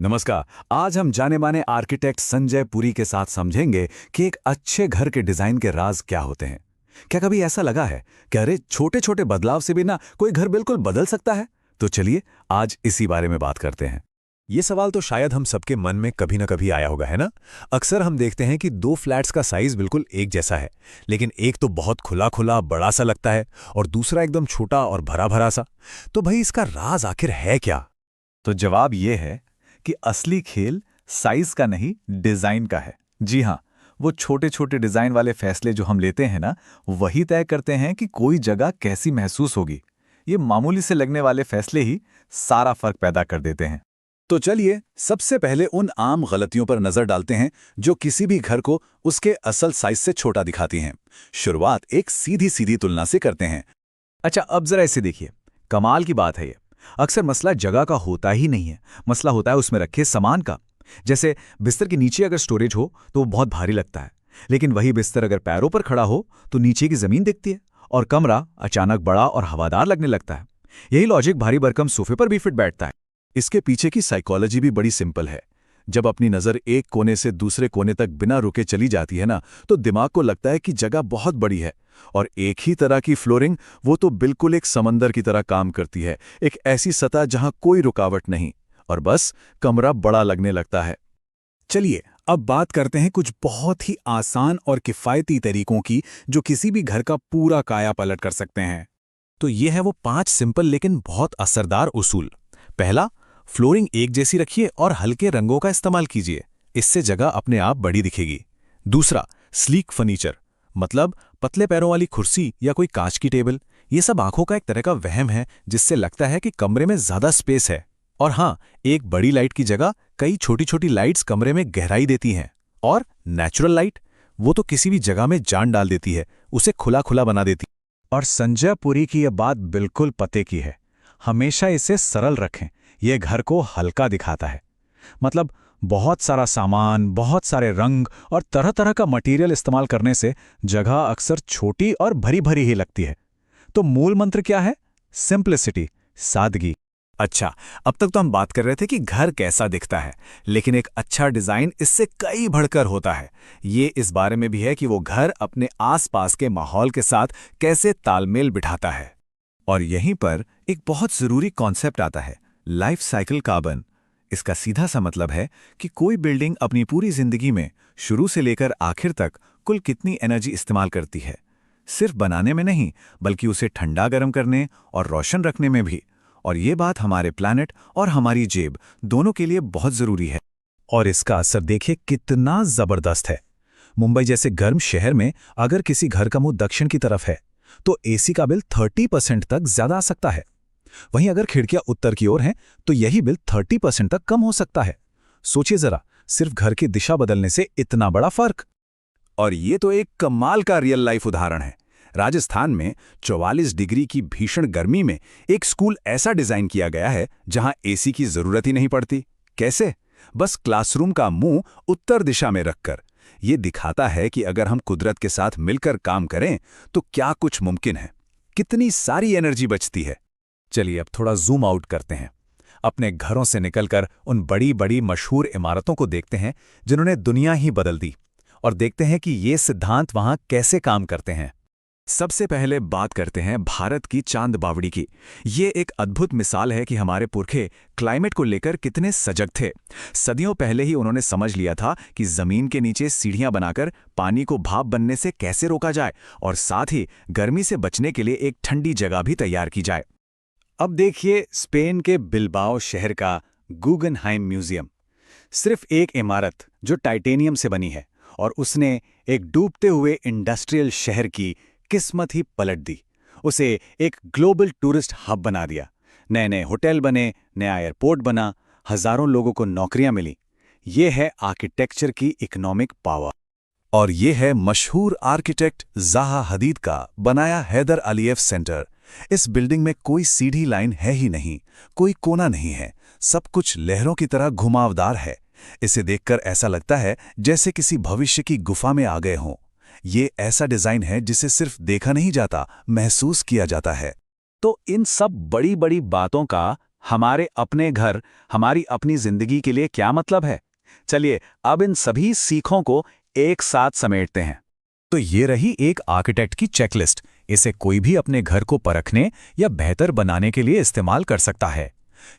नमस्कार। आज हम जाने माने आर्किटेक्ट संजय पुरी के साथ समझेंगे कि एक अच्छे घर के डिजाइन के राज क्या होते हैं। क्या कभी ऐसा लगा है कि अरे छोटे छोटे बदलाव से भी ना कोई घर बिल्कुल बदल सकता है? तो चलिए आज इसी बारे में बात करते हैं। ये सवाल तो शायद हम सबके मन में कभी ना कभी आया होगा, है ना? अक्सर हम देखते हैं कि दो फ्लैट्स का साइज बिल्कुल एक जैसा है, लेकिन एक तो बहुत खुला खुला बड़ा सा लगता है और दूसरा एकदम छोटा और भरा भरा सा। तो भाई इसका राज आखिर है क्या? तो जवाब ये है कि असली खेल साइज का नहीं, डिजाइन का है। जी हाँ, वो छोटे छोटे डिजाइन वाले फैसले जो हम लेते हैं ना, वही तय करते हैं कि कोई जगह कैसी महसूस होगी। ये मामूली से लगने वाले फैसले ही सारा फर्क पैदा कर देते हैं। तो चलिए सबसे पहले उन आम गलतियों पर नजर डालते हैं जो किसी भी घर को उसके असल साइज से छोटा दिखाती हैं। शुरुआत एक सीधी सीधी तुलना से करते हैं। अच्छा, अब जरा इसे देखिए। कमाल की बात है ये। अक्सर मसला जगह का होता ही नहीं है, मसला होता है उसमें रखे सामान का। जैसे बिस्तर के नीचे अगर स्टोरेज हो तो वो बहुत भारी लगता है, लेकिन वही बिस्तर अगर पैरों पर खड़ा हो तो नीचे की जमीन दिखती है और कमरा अचानक बड़ा और हवादार लगने लगता है। यही लॉजिक भारी भरकम सोफे पर भी फिट बैठता है। इसके पीछे की साइकोलॉजी भी बड़ी सिंपल है। जब अपनी नज़र एक कोने से दूसरे कोने तक बिना रुके चली जाती है ना, तो दिमाग को लगता है कि जगह बहुत बड़ी है और एक ही तरह की फ्लोरिंग वो तो बिल्कुल एक समंदर की तरह काम करती है, एक ऐसी सतह जहां कोई रुकावट नहीं, और बस कमरा बड़ा लगने लगता है। चलिए अब बात करते हैं कुछ बहुत ही आसान और किफ़ायती तरीकों की जो किसी भी घर का पूरा काया पलट कर सकते हैं। तो ये है वो 5 सिंपल लेकिन बहुत असरदार उसूल। पहला, फ्लोरिंग एक जैसी रखिए और हल्के रंगों का इस्तेमाल कीजिए, इससे जगह अपने आप बड़ी दिखेगी। दूसरा, स्लीक फर्नीचर, मतलब पतले पैरों वाली कुर्सी या कोई कांच की टेबल। ये सब आंखों का एक तरह का वहम है, जिससे लगता है कि कमरे में ज्यादा स्पेस है। और हाँ, एक बड़ी लाइट की जगह कई छोटी छोटी लाइट्स कमरे में गहराई देती हैं। और नेचुरल लाइट, वो तो किसी भी जगह में जान डाल देती है, उसे खुला खुला बना देती। और संजय पुरी की यह बात बिल्कुल पते की है। हमेशा इसे सरल रखें, यह घर को हल्का दिखाता है। मतलब बहुत सारा सामान, बहुत सारे रंग और तरह तरह का मटेरियल इस्तेमाल करने से जगह अक्सर छोटी और भरी भरी ही लगती है। तो मूल मंत्र क्या है? सिंप्लिसिटी, सादगी। अच्छा, अब तक तो हम बात कर रहे थे कि घर कैसा दिखता है, लेकिन एक अच्छा डिजाइन इससे कई बढ़कर होता है। ये इस बारे में भी है कि वो घर अपने आसपास के माहौल के साथ कैसे तालमेल बिठाता है। और यहीं पर एक बहुत जरूरी कॉन्सेप्ट आता है, लाइफ साइकिल कार्बन। इसका सीधा सा मतलब है कि कोई बिल्डिंग अपनी पूरी जिंदगी में शुरू से लेकर आखिर तक कुल कितनी एनर्जी इस्तेमाल करती है। सिर्फ बनाने में नहीं, बल्कि उसे ठंडा गर्म करने और रोशन रखने में भी। और ये बात हमारे प्लैनेट और हमारी जेब दोनों के लिए बहुत जरूरी है। और इसका असर देखिए कितना जबरदस्त है। मुंबई जैसे गर्म शहर में अगर किसी घर का मुंह दक्षिण की तरफ है तो एसी का बिल 30% तक ज्यादा आ सकता है। वहीं अगर खिड़कियां उत्तर की ओर हैं तो यही बिल 30% तक कम हो सकता है। सोचिए जरा, सिर्फ घर की दिशा बदलने से इतना बड़ा फर्क। और ये तो एक कमाल का रियल लाइफ उदाहरण है। राजस्थान में 44 डिग्री की भीषण गर्मी में एक स्कूल ऐसा डिजाइन किया गया है जहां एसी की जरूरत ही नहीं पड़ती। कैसे? बस क्लासरूम का मुंह उत्तर दिशा में रखकर। ये दिखाता है कि अगर हम कुदरत के साथ मिलकर काम करें तो क्या कुछ मुमकिन है, कितनी सारी एनर्जी बचती है। चलिए अब थोड़ा जूम आउट करते हैं। अपने घरों से निकलकर उन बड़ी बड़ी मशहूर इमारतों को देखते हैं जिन्होंने दुनिया ही बदल दी, और देखते हैं कि ये सिद्धांत वहां कैसे काम करते हैं। सबसे पहले बात करते हैं भारत की चांद बावड़ी की। ये एक अद्भुत मिसाल है कि हमारे पुरखे क्लाइमेट को लेकर कितने सजग थे। सदियों पहले ही उन्होंने समझ लिया था कि जमीन के नीचे सीढ़ियां बनाकर पानी को भाप बनने से कैसे रोका जाए, और साथ ही गर्मी से बचने के लिए एक ठंडी जगह भी तैयार की जाए। अब देखिए स्पेन के बिलबाओ शहर का गूगनहाइम म्यूजियम। सिर्फ एक इमारत जो टाइटेनियम से बनी है, और उसने एक डूबते हुए इंडस्ट्रियल शहर की किस्मत ही पलट दी। उसे एक ग्लोबल टूरिस्ट हब बना दिया। नए नए होटल बने, नया एयरपोर्ट बना, हजारों लोगों को नौकरियां मिली। ये है आर्किटेक्चर की इकोनॉमिक पावर। और ये है मशहूर आर्किटेक्ट ज़ाहा हदीद का बनाया हैदर अलीयफ सेंटर। इस बिल्डिंग में कोई सीधी लाइन है ही नहीं, कोई कोना नहीं है, सब कुछ लहरों की तरह घुमावदार है। इसे देखकर ऐसा लगता है जैसे किसी भविष्य की गुफा में आ गए हों। ये ऐसा डिजाइन है जिसे सिर्फ देखा नहीं जाता, महसूस किया जाता है। तो इन सब बड़ी बड़ी बातों का हमारे अपने घर, हमारी अपनी जिंदगी के लिए क्या मतलब है? चलिए अब इन सभी सीखों को एक साथ समेटते हैं। तो ये रही एक आर्किटेक्ट की चेकलिस्ट। इसे कोई भी अपने घर को परखने या बेहतर बनाने के लिए इस्तेमाल कर सकता है।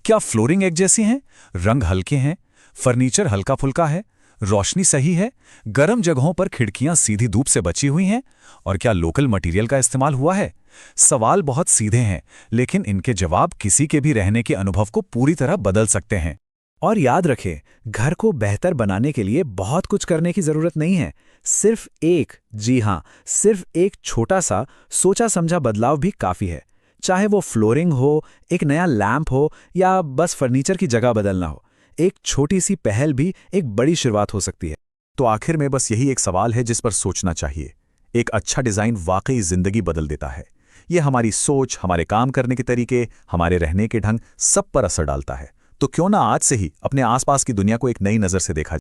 क्या फ्लोरिंग एक जैसी हैं? रंग हल्के हैं? फर्नीचर हल्का फुल्का है? रोशनी सही है? गर्म जगहों पर खिड़कियां सीधी धूप से बची हुई हैं? और क्या लोकल मटेरियल का इस्तेमाल हुआ है? सवाल बहुत सीधे हैं, लेकिन इनके जवाब किसी के भी रहने के अनुभव को पूरी तरह बदल सकते हैं। और याद रखें, घर को बेहतर बनाने के लिए बहुत कुछ करने की जरूरत नहीं है। सिर्फ एक, जी हां, सिर्फ एक छोटा सा सोचा समझा बदलाव भी काफी है। चाहे वो फ्लोरिंग हो, एक नया लैंप हो या बस फर्नीचर की जगह बदलना हो, एक छोटी सी पहल भी एक बड़ी शुरुआत हो सकती है। तो आखिर में बस यही एक सवाल है जिस पर सोचना चाहिए। एक अच्छा डिजाइन वाकई जिंदगी बदल देता है। यह हमारी सोच, हमारे काम करने के तरीके, हमारे रहने के ढंग सब पर असर डालता है। तो क्यों ना आज से ही अपने आसपास की दुनिया को एक नई नजर से देखा